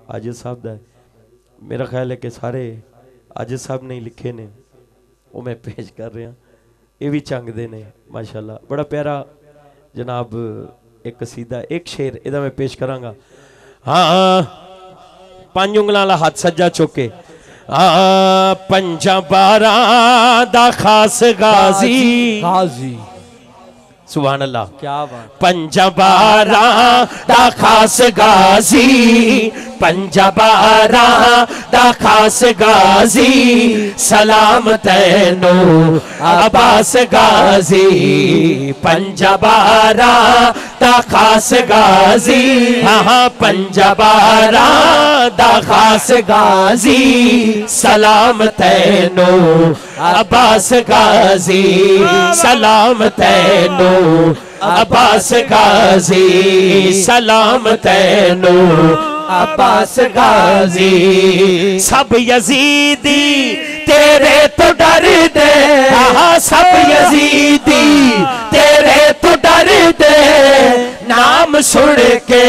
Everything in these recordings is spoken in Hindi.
आजिज साहब का। मेरा ख्याल है कि सारे आजिज साहब ने लिखे ने, वो मैं पेश कर रहा। ये भी चंगदे ने माशाल्लाह, बड़ा प्यारा जनाब एक कसीदा, एक शेर इहदा मैं पेश करांगा। हाँ, 5 उंगलां वाला हाथ सज्जा चुके, पंजा 12 दा खास गाजी गाजी, सुभान अल्लाह, क्या बात। पंजा 12 दा खास गाजी, पंजा 12 दा खास गाजी, सलाम तैनू अब्बास गाजी, पंजा 12 दा खास गाजी, हाँ पंजा 12 दा खास गाजी, सलाम तैनू अब्बास गाजी, सलाम तैनू अब्बास गाजी, सलाम तैनू अब्बास गाजी। सब यजीदी तेरे तो डर दे, सब यजीदी तेरे तो डर दे, नाम सुन के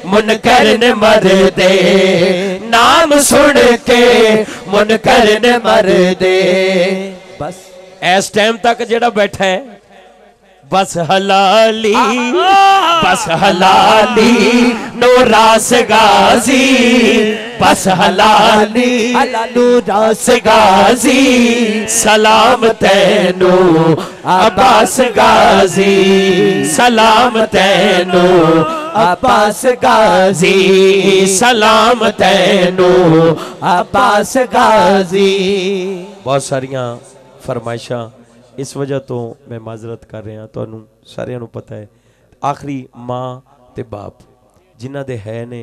मुनकर ने मर दे, नाम सुन के मुनकर ने मर दे। बस इस टाइम तक जेड़ा बैठा है बस हलाली, बस हलाली नो रास गाजी, बस हलाली नो रास गाजी, सलाम तैनू अब्बास गाजी, सलाम तैनू अब्बास गाजी, सलाम तैनू अब्बास गाजी। बहुत सारियां फरमाइशां इस वजह तो मैं माजरत कर रहा, तो सारिਆਂ ਨੂੰ पता है आखिरी माँ ते बाप जिन्हां दे है ने